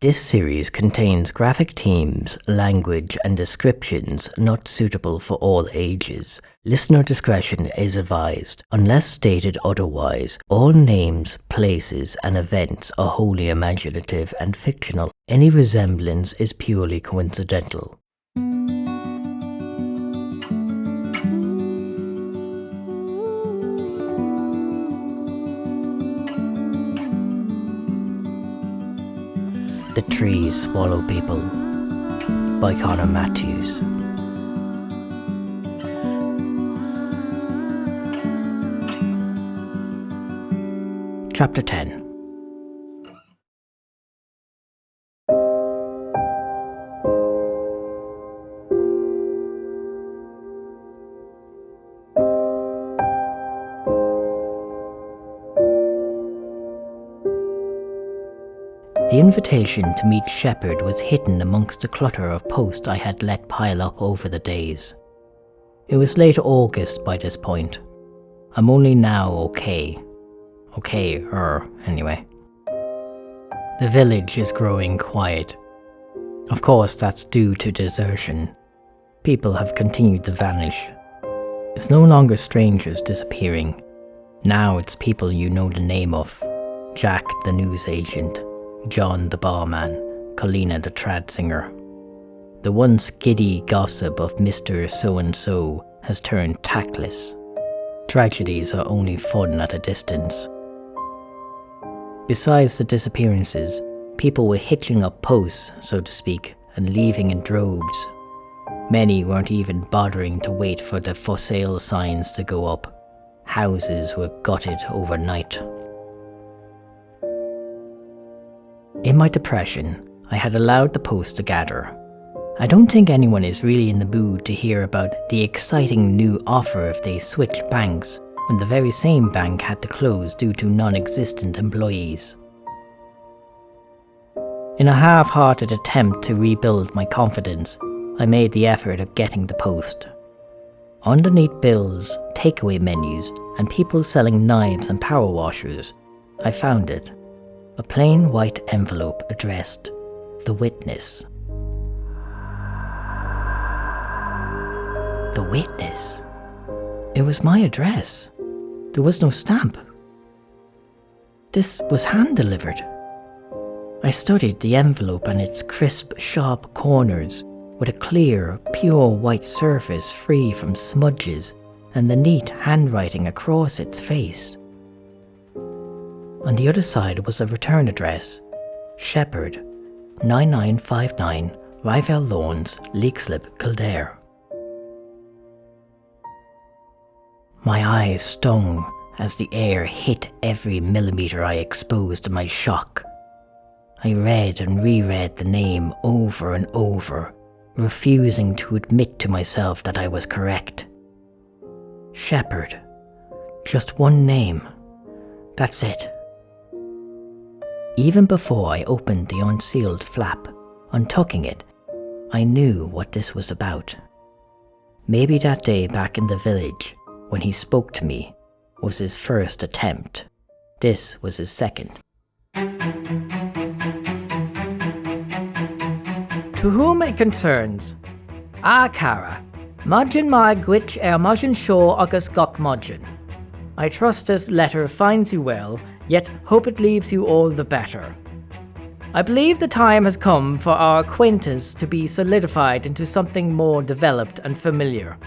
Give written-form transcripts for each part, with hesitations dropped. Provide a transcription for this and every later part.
This series contains graphic themes, language, and descriptions not suitable for all ages. Listener discretion is advised. Unless stated otherwise, all names, places, and events are wholly imaginative and fictional. Any resemblance is purely coincidental. The Trees Swallow People by Conor Matthews. Chapter 10. The invitation to meet Shepard was hidden amongst the clutter of posts I had let pile up over the days. It was late August by this point. I'm only now okay. Anyway. The village is growing quiet. Of course, that's due to desertion. People have continued to vanish. It's no longer strangers disappearing. Now it's people you know the name of. Jack the newsagent, John the barman, Colina the trad singer. The once giddy gossip of Mr. So-and-so has turned tactless. Tragedies are only fun at a distance. Besides the disappearances, people were hitching up posts, so to speak, and leaving in droves. Many weren't even bothering to wait for the for sale signs to go up. Houses were gutted overnight. In my depression, I had allowed the post to gather. I don't think anyone is really in the mood to hear about the exciting new offer if they switch banks when the very same bank had to close due to non-existent employees. In a half-hearted attempt to rebuild my confidence, I made the effort of getting the post. Underneath bills, takeaway menus, and people selling knives and power washers, I found it. A plain white envelope addressed, The Witness. The Witness? It was my address. There was no stamp. This was hand-delivered. I studied the envelope and its crisp, sharp corners with a clear, pure white surface free from smudges and the neat handwriting across its face. On the other side was a return address, Shepard, 9959 Rivell Lawns, Leixlip, Kildare. My eyes stung as the air hit every millimetre I exposed to my shock. I read and reread the name over and over, refusing to admit to myself that I was correct. Shepard. Just one name. That's it. Even before I opened the unsealed flap, untucking it, I knew what this was about. Maybe that day back in the village, when he spoke to me, was his first attempt. This was his second. To whom it concerns. Cara, Majin ma gwich Majin Shaw agus gok Majin. I trust this letter finds you well, yet hope it leaves you all the better. I believe the time has come for our acquaintance to be solidified into something more developed and familiar.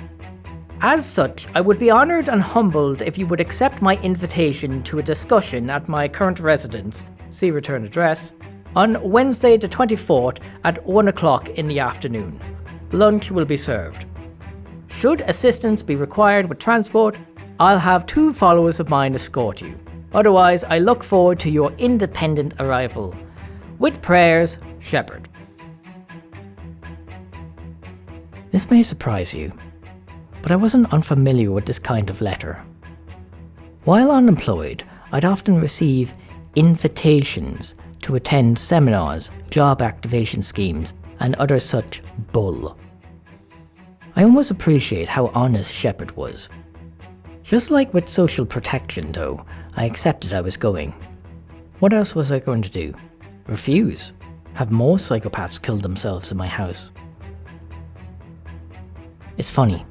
As such, I would be honoured and humbled if you would accept my invitation to a discussion at my current residence, see return address, on Wednesday the 24th at 1 o'clock in the afternoon. Lunch will be served. Should assistance be required with transport, I'll have 2 followers of mine escort you. Otherwise, I look forward to your independent arrival. With prayers, Shepard. This may surprise you, but I wasn't unfamiliar with this kind of letter. While unemployed, I'd often receive invitations to attend seminars, job activation schemes, and other such bull. I almost appreciate how honest Shepard was. Just like with social protection, though, I accepted I was going. What else was I going to do? Refuse? Have more psychopaths killed themselves in my house? It's funny.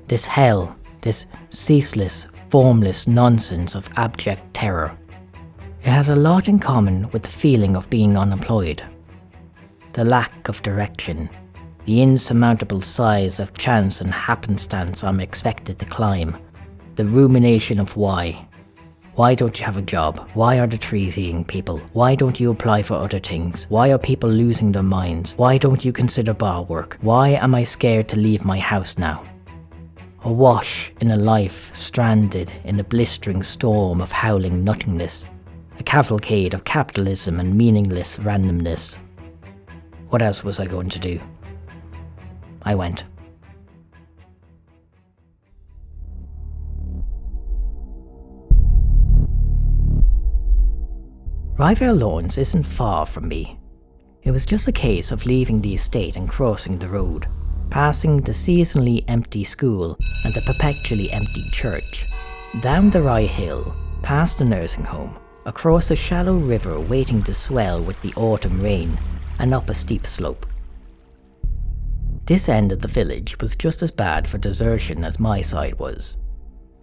This hell, this ceaseless, formless nonsense of abject terror, it has a lot in common with the feeling of being unemployed. The lack of direction, the insurmountable size of chance and happenstance I'm expected to climb, the rumination of why. Why don't you have a job? Why are the trees eating people? Why don't you apply for other things? Why are people losing their minds? Why don't you consider bar work? Why am I scared to leave my house now? Awash in a life stranded in a blistering storm of howling nothingness, a cavalcade of capitalism and meaningless randomness. What else was I going to do? I went. Ryvale Lawns isn't far from me. It was just a case of leaving the estate and crossing the road, passing the seasonally empty school and the perpetually empty church, down the Rye Hill, past the nursing home, across a shallow river waiting to swell with the autumn rain, and up a steep slope. This end of the village was just as bad for desertion as my side was.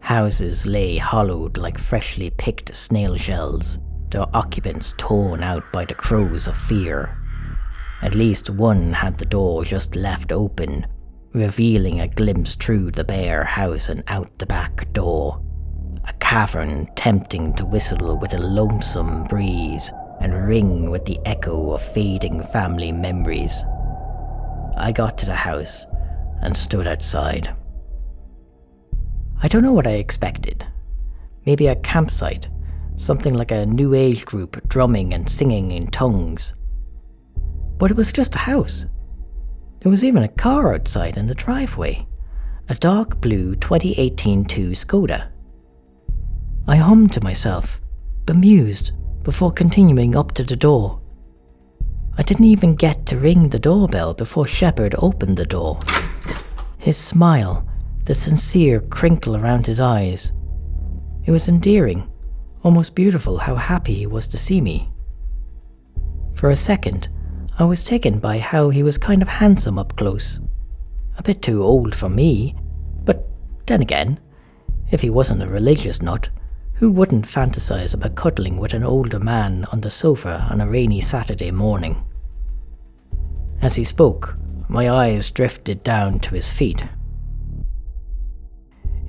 Houses lay hollowed like freshly picked snail shells, their occupants torn out by the crows of fear. At least one had the door just left open, revealing a glimpse through the bare house and out the back door. A cavern tempting to whistle with a lonesome breeze and ring with the echo of fading family memories. I got to the house and stood outside. I don't know what I expected. Maybe a campsite, something like a new age group drumming and singing in tongues. But it was just a house. There was even a car outside in the driveway, a dark blue 2018 2 Skoda. I hummed to myself, bemused, before continuing up to the door. I didn't even get to ring the doorbell before Shepard opened the door. His smile, the sincere crinkle around his eyes. It was endearing, almost beautiful how happy he was to see me. For a second, I was taken by how he was kind of handsome up close. A bit too old for me, but then again, if he wasn't a religious nut, who wouldn't fantasize about cuddling with an older man on the sofa on a rainy Saturday morning? As he spoke, my eyes drifted down to his feet.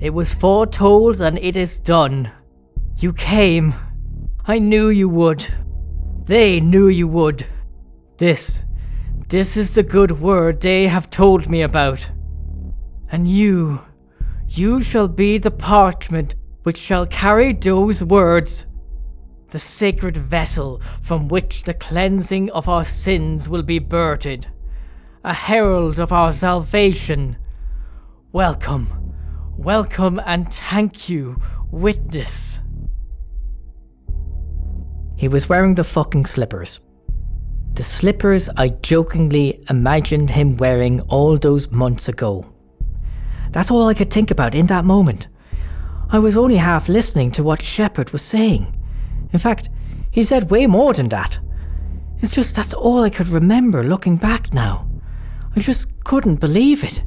"It was foretold and it is done. You came. I knew you would. They knew you would. This is the good word they have told me about. And you shall be the parchment which shall carry those words, the sacred vessel from which the cleansing of our sins will be birthed, a herald of our salvation. Welcome, welcome, and thank you, witness." He was wearing the fucking slippers. The slippers I jokingly imagined him wearing all those months ago. That's all I could think about in that moment. I was only half listening to what Shepard was saying. In fact, he said way more than that. It's just that's all I could remember looking back now. I just couldn't believe it.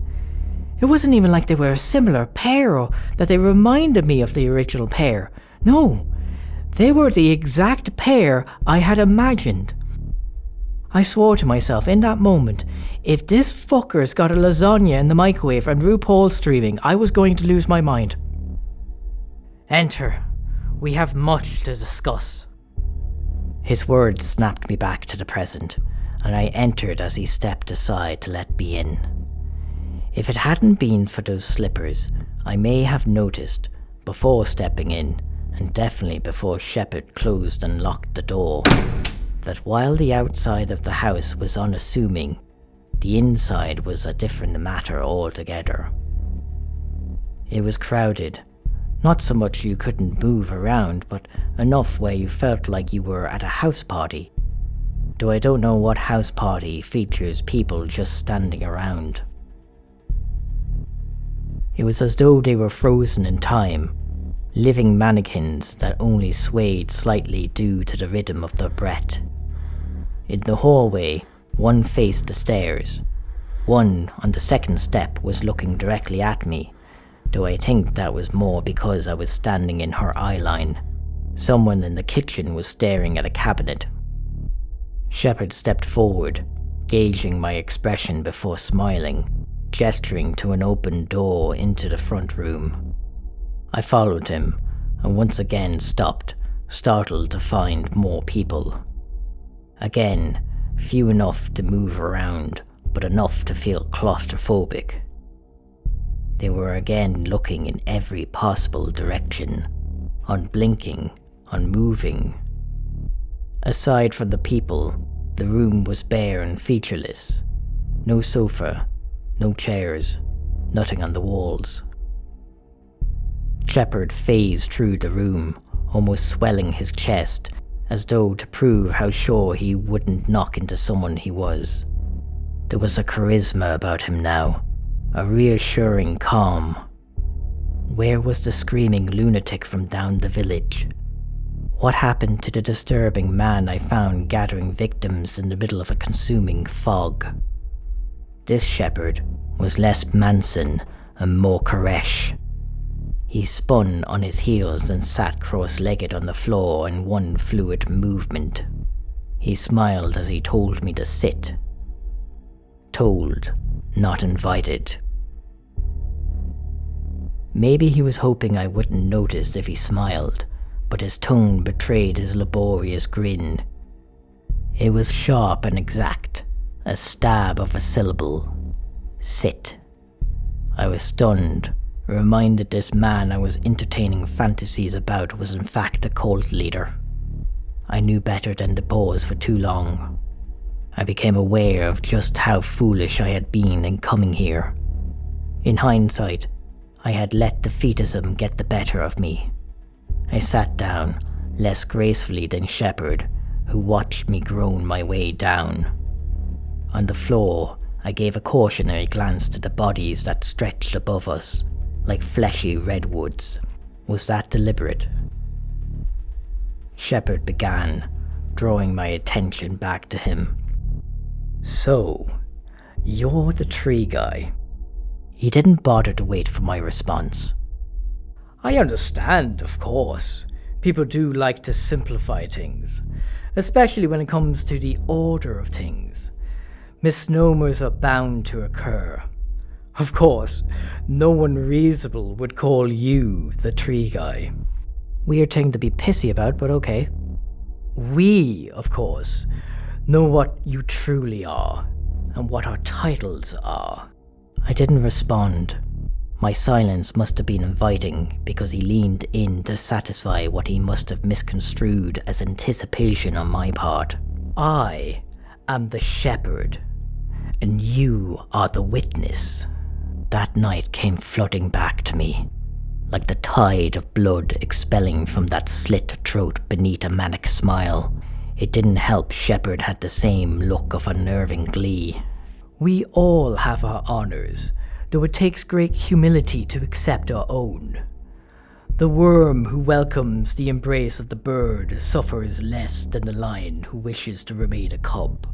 It wasn't even like they were a similar pair or that they reminded me of the original pair. No, they were the exact pair I had imagined. I swore to myself in that moment, if this fucker's got a lasagna in the microwave and RuPaul streaming, I was going to lose my mind. "Enter. We have much to discuss." His words snapped me back to the present, and I entered as he stepped aside to let me in. If it hadn't been for those slippers, I may have noticed, before stepping in, and definitely before Shepard closed and locked the door, that while the outside of the house was unassuming, the inside was a different matter altogether. It was crowded. Not so much you couldn't move around, but enough where you felt like you were at a house party. Though I don't know what house party features people just standing around. It was as though they were frozen in time, living mannequins that only swayed slightly due to the rhythm of their breath. In the hallway, one faced the stairs. One on the second step was looking directly at me, though I think that was more because I was standing in her eye line. Someone in the kitchen was staring at a cabinet. Shepard stepped forward, gauging my expression before smiling, gesturing to an open door into the front room. I followed him, and once again stopped, startled to find more people. Again, few enough to move around, but enough to feel claustrophobic. They were again looking in every possible direction, unblinking, unmoving. Aside from the people, the room was bare and featureless. No sofa, no chairs, nothing on the walls. Shepard phased through the room, almost swelling his chest, as though to prove how sure he wouldn't knock into someone he was. There was a charisma about him now, a reassuring calm. Where was the screaming lunatic from down the village? What happened to the disturbing man I found gathering victims in the middle of a consuming fog? This Shepard was less Manson and more Koresh. He spun on his heels and sat cross-legged on the floor in one fluid movement. He smiled as he told me to sit. Told, not invited. Maybe he was hoping I wouldn't notice if he smiled, but his tone betrayed his laborious grin. It was sharp and exact, a stab of a syllable. Sit. I was stunned, reminded this man I was entertaining fantasies about was in fact a cult leader. I knew better than to pause for too long. I became aware of just how foolish I had been in coming here. In hindsight, I had let defeatism get the better of me. I sat down, less gracefully than Shepard, who watched me groan my way down. On the floor, I gave a cautionary glance to the bodies that stretched above us, like fleshy redwoods. Was that deliberate? Shepard began, drawing my attention back to him. So, you're the tree guy. He didn't bother to wait for my response. I understand, of course. People do like to simplify things, especially when it comes to the order of things. Misnomers are bound to occur. Of course, no one reasonable would call you the tree guy. Weird thing to be pissy about, but okay. We, of course, know what you truly are, and what our titles are. I didn't respond. My silence must have been inviting, because he leaned in to satisfy what he must have misconstrued as anticipation on my part. I am the Shepard, and you are the witness. That night came flooding back to me, like the tide of blood expelling from that slit throat beneath a manic smile. It didn't help Shepard had the same look of unnerving glee. We all have our honors, though it takes great humility to accept our own. The worm who welcomes the embrace of the bird suffers less than the lion who wishes to remain a cub.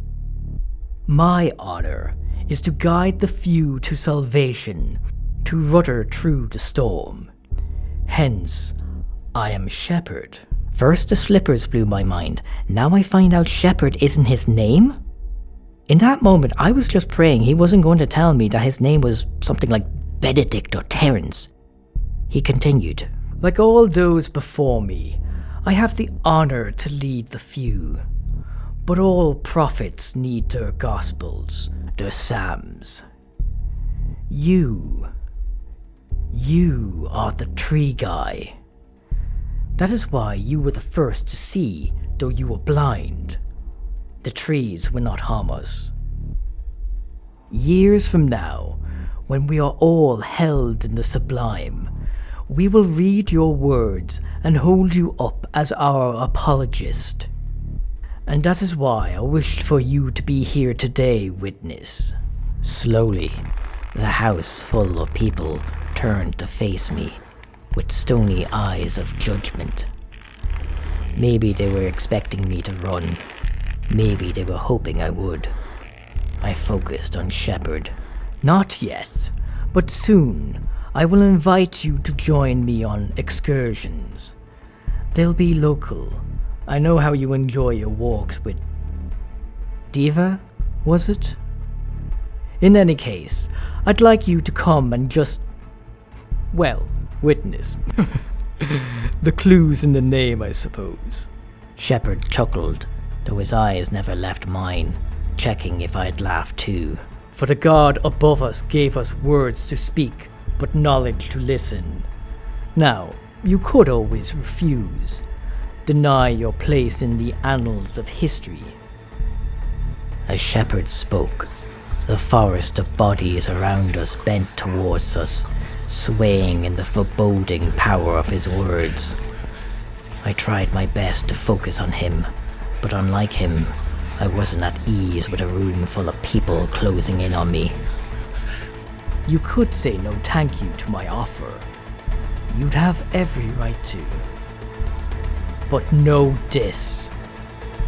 My honor is to guide the few to salvation, to rudder through the storm. Hence, I am Shepard. First the slippers blew my mind, now I find out Shepard isn't his name? In that moment, I was just praying he wasn't going to tell me that his name was something like Benedict or Terence. He continued, like all those before me, I have the honor to lead the few. But all prophets need their gospels, their psalms. You are the tree guy. That is why you were the first to see, though you were blind. The trees will not harm us. Years from now, when we are all held in the sublime, we will read your words and hold you up as our apologist. And that is why I wished for you to be here today, witness. Slowly, the house full of people turned to face me, with stony eyes of judgment. Maybe they were expecting me to run. Maybe they were hoping I would. I focused on Shepard. Not yet, but soon I will invite you to join me on excursions. They'll be local. I know how you enjoy your walks with Diva, was it? In any case, I'd like you to come and just, well, witness. The clues in the name, I suppose. Shepard chuckled, though his eyes never left mine, checking if I'd laughed too. For the God above us gave us words to speak, but knowledge to listen. Now, you could always refuse. Deny your place in the annals of history. As Shepard spoke, the forest of bodies around us bent towards us, swaying in the foreboding power of his words. I tried my best to focus on him, but unlike him, I wasn't at ease with a room full of people closing in on me. You could say no thank you to my offer. You'd have every right to. But know this.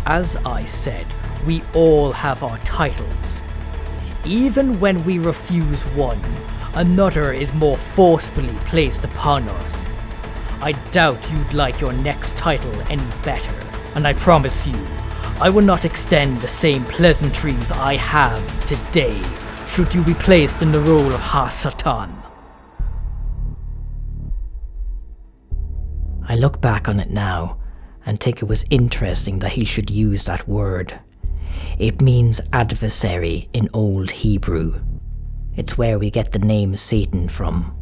As I said, we all have our titles. Even when we refuse one, another is more forcefully placed upon us. I doubt you'd like your next title any better, and I promise you, I will not extend the same pleasantries I have today, should you be placed in the role of Ha-Satan. I look back on it now, and think it was interesting that he should use that word. It means adversary in Old Hebrew. It's where we get the name Satan from.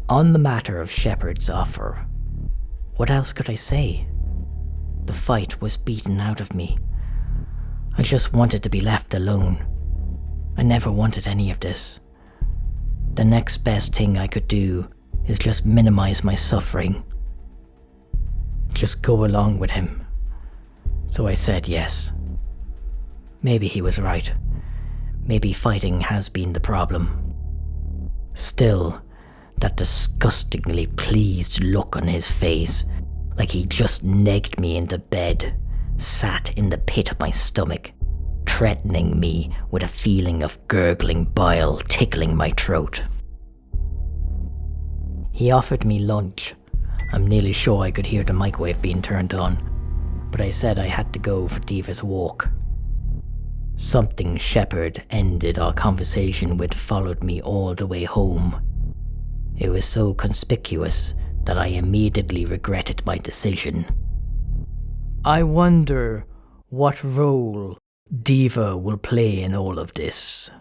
On the matter of Shepard's offer, what else could I say? The fight was beaten out of me. I just wanted to be left alone. I never wanted any of this. The next best thing I could do is just minimize my suffering. Just go along with him. So I said yes. Maybe he was right. Maybe fighting has been the problem. Still, that disgustingly pleased look on his face, like he just negged me into bed, sat in the pit of my stomach, threatening me with a feeling of gurgling bile tickling my throat. He offered me lunch. I'm nearly sure I could hear the microwave being turned on, but I said I had to go for Diva's walk. Something Shepard ended our conversation with followed me all the way home. It was so conspicuous that I immediately regretted my decision. I wonder what role Diva will play in all of this.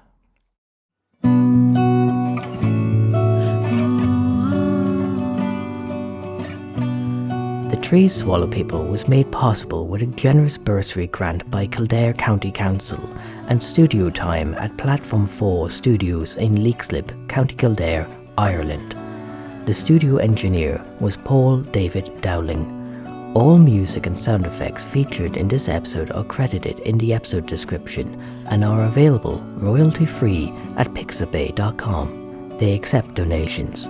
The Tree Swallow People was made possible with a generous bursary grant by Kildare County Council and studio time at Platform 4 Studios in Leixlip, County Kildare, Ireland. The studio engineer was Paul David Dowling. All music and sound effects featured in this episode are credited in the episode description and are available royalty-free at pixabay.com. They accept donations.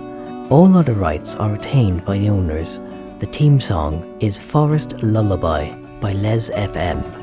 All other rights are retained by the owners. The theme song is Forest Lullaby by Les FM.